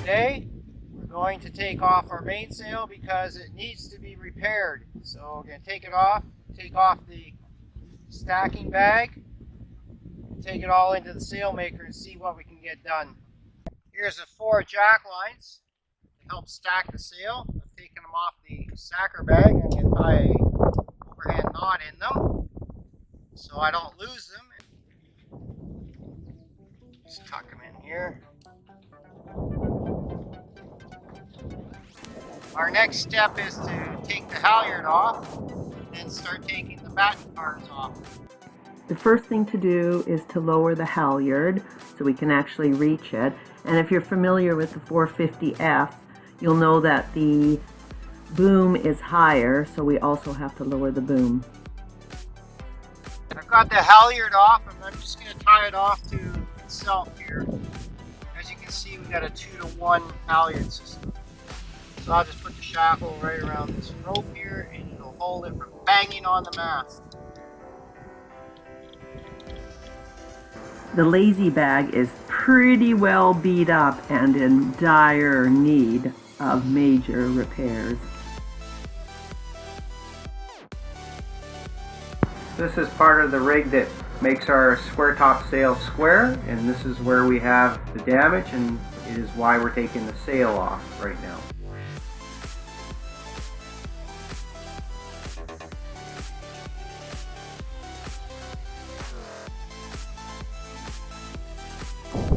Today we're going to take off our mainsail because it needs to be repaired. So we're going to take off the stacking bag, take it all into the sail maker and see what we can get done. Here's the 4 jack lines to help stack the sail. I've taken them off the stacker bag and I'm going to tie a overhand knot in them so I don't lose them. Just tuck them in here. Our next step is to take the halyard off and start taking the batten cars off. The first thing to do is to lower the halyard so we can actually reach it. And if you're familiar with the 450F, you'll know that the boom is higher, so we also have to lower the boom. I've got the halyard off and I'm just going to tie it off to itself here. As you can see, we've got a 2-to-1 halyard system. So I'll just put the shackle right around this rope here and it'll hold it from banging on the mast. The lazy bag is pretty well beat up and in dire need of major repairs. This is part of the rig that makes our square top sail square, and this is where we have the damage, and it is why we're taking the sail off right now.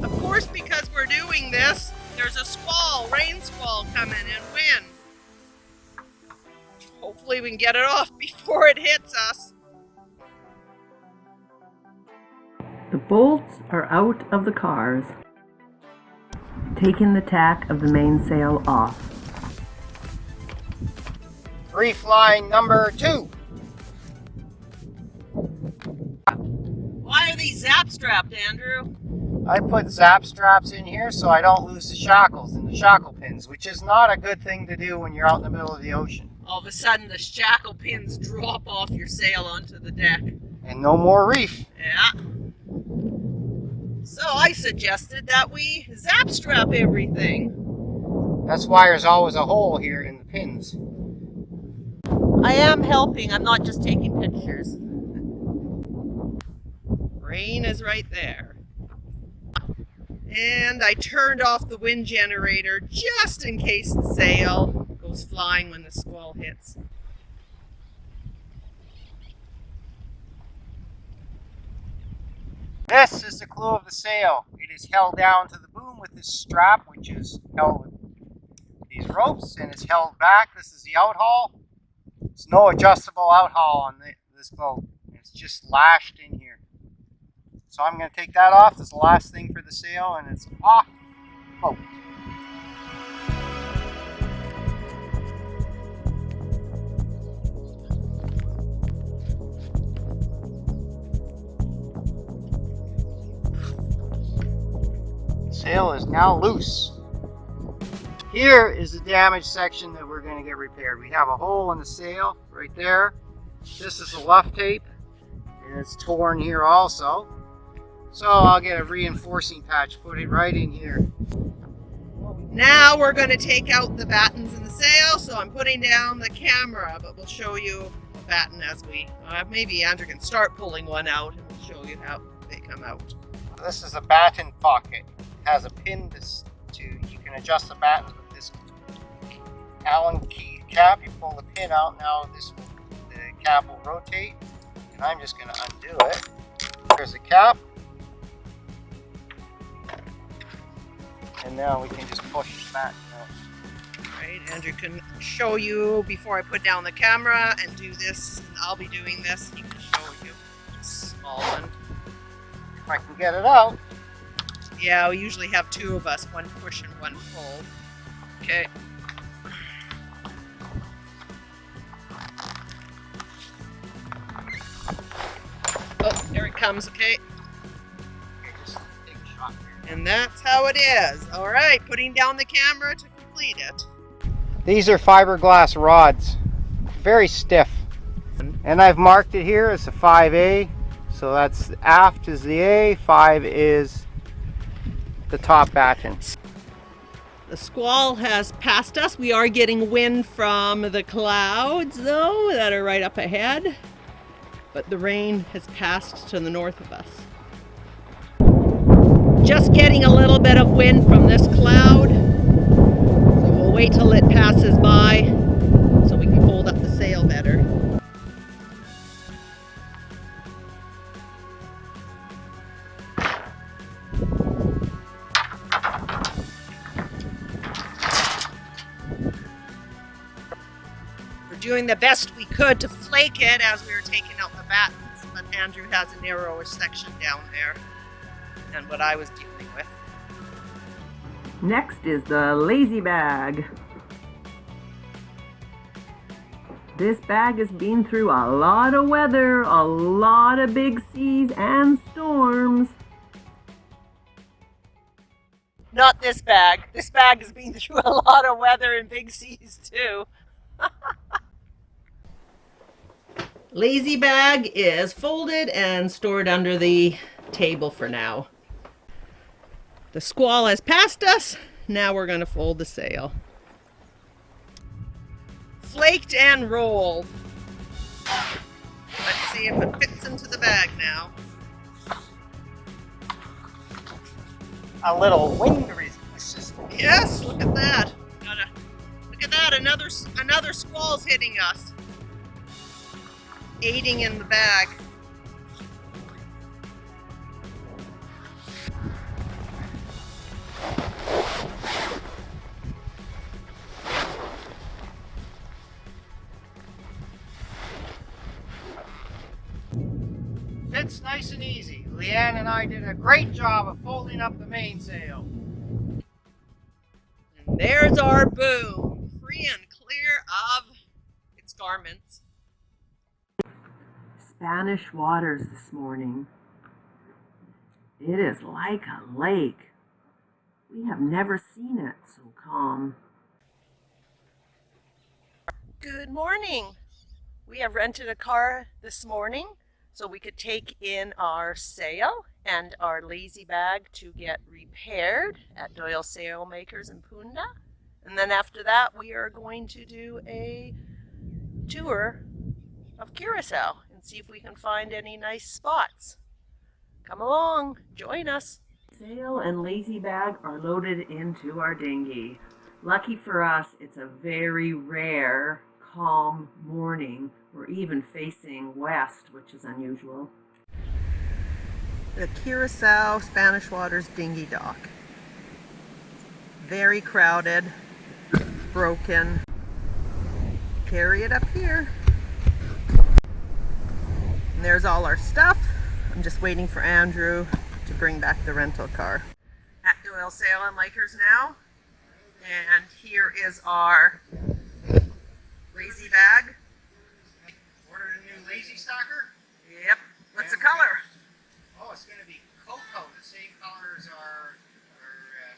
Of course, because we're doing this, there's a squall, rain squall coming and wind. Hopefully we can get it off before it hits us. The bolts are out of the cars. Taking the tack of the mainsail off. Reef line number 2. Why are these zap strapped, Andrew? I put zap straps in here so I don't lose the shackles and the shackle pins, which is not a good thing to do when you're out in the middle of the ocean. All of a sudden the shackle pins drop off your sail onto the deck. And no more reef. Yeah. So I suggested that we zap strap everything. That's why there's always a hole here in the pins. I am helping, I'm not just taking pictures. Rain is right there. And I turned off the wind generator just in case the sail goes flying when the squall hits. This is the clue of the sail. It is held down to the boom with this strap, which is held with these ropes, and it's held back. This is the outhaul. There's no adjustable outhaul on this boat. It's just lashed in here. So I'm going to take that off. This is the last thing for the sail, and it's off the boat. Sail is now loose. Here is the damaged section that we're going to get repaired. We have a hole in the sail right there. This is the luff tape, and it's torn here also. So I'll get a reinforcing patch, put it right in here. Now we're going to take out the battens in the sail, so I'm putting down the camera, but we'll show you the batten as we, maybe Andrew can start pulling one out and we'll show you how they come out. This is a batten pocket. It has a pin you can adjust the battens with this Allen key cap. You pull the pin out, now the cap will rotate, and I'm just going to undo it. There's the cap. And now we can just push it back. Right, Andrew can show you before I put down the camera and do this. I'll be doing this. He can show you a small one. If I can get it out. Yeah, we usually have 2 of us, one push and one pull. Okay. Oh, there it comes, okay. And that's how it is. All right, putting down the camera to complete it. These are fiberglass rods, very stiff. And I've marked it here as a 5A. So that's aft is the A, 5 is the top batten. The squall has passed us. We are getting wind from the clouds, though, that are right up ahead. But the rain has passed to the north of us. Just getting a little bit of wind from this cloud. So we'll wait till it passes by so we can hold up the sail better. Doing the best we could to flake it as we were taking out the battens, but Andrew has a narrower section down there than what I was dealing with. Next is the lazy bag. This bag has been through a lot of weather, a lot of big seas and storms. Not this bag. This bag has been through a lot of weather and big seas too. Lazy bag is folded and stored under the table for now. The squall has passed us. Now we're going to fold the sail. Flaked and rolled. Let's see if it fits into the bag now. A little wind resistance. Yes, look at that. Look at that. Another squall's hitting us. Aiding in the bag. Fits nice and easy. Leanne and I did a great job of folding up the mainsail. And there's our boom, free and clear of its garments. Spanish waters this morning. It is like a lake. We have never seen it so calm. Good morning. We have rented a car this morning so we could take in our sail and our lazy bag to get repaired at Doyle Sailmakers in Punda. And then after that, we are going to do a tour of Curacao and see if we can find any nice spots. Come along, join us. Sail and lazy bag are loaded into our dinghy. Lucky for us, it's a very rare, calm morning. We're even facing west, which is unusual. The Curacao Spanish Waters dinghy dock. Very crowded, broken. Carry it up here. And there's all our stuff. I'm just waiting for Andrew to bring back the rental car. At Doyle Sail and Lakers now. And here is our lazy bag. Ordered a new lazy stocker. Yep. What's the color? Oh, it's going to be cocoa. The same color as our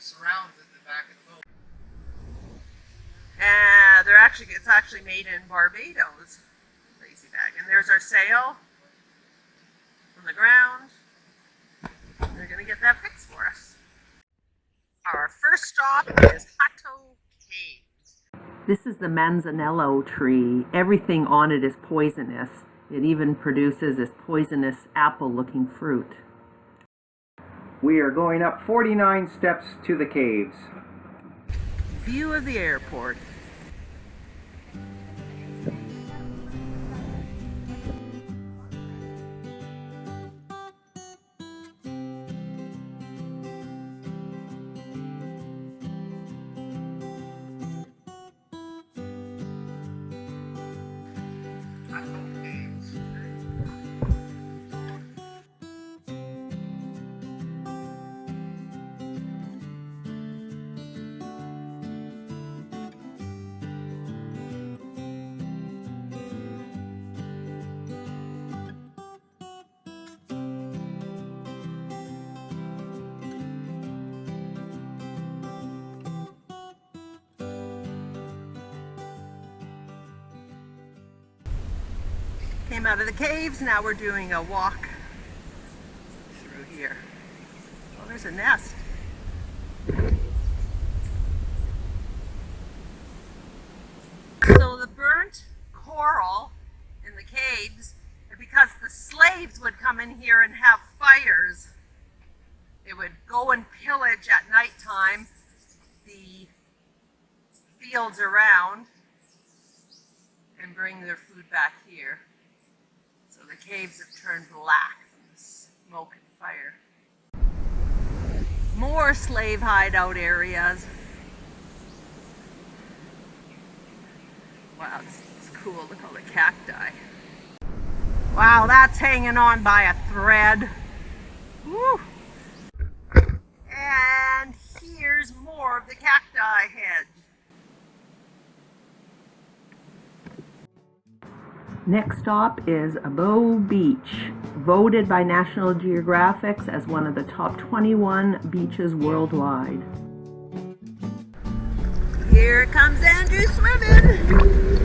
surrounds at the back of the boat. It's actually made in Barbados. Lazy bag. And there's our sail on the ground. They're going to get that fixed for us. Our first stop is Hato Caves. This is the manzanello tree. Everything on it is poisonous. It even produces this poisonous apple-looking fruit. We are going up 49 steps to the caves. View of the airport. Came out of the caves, now we're doing a walk through here. Oh, there's a nest. come in here and have fires. They would go and pillage at nighttime the fields around and bring their food back here. So the caves have turned black from the smoke and fire. More slave hideout areas. Wow, this is cool. Look at all the cacti. Wow, that's hanging on by a thread. Woo! And here's more of the cacti hedge. Next stop is Abo Beach, voted by National Geographic as one of the top 21 beaches worldwide. Here comes Andrew swimming.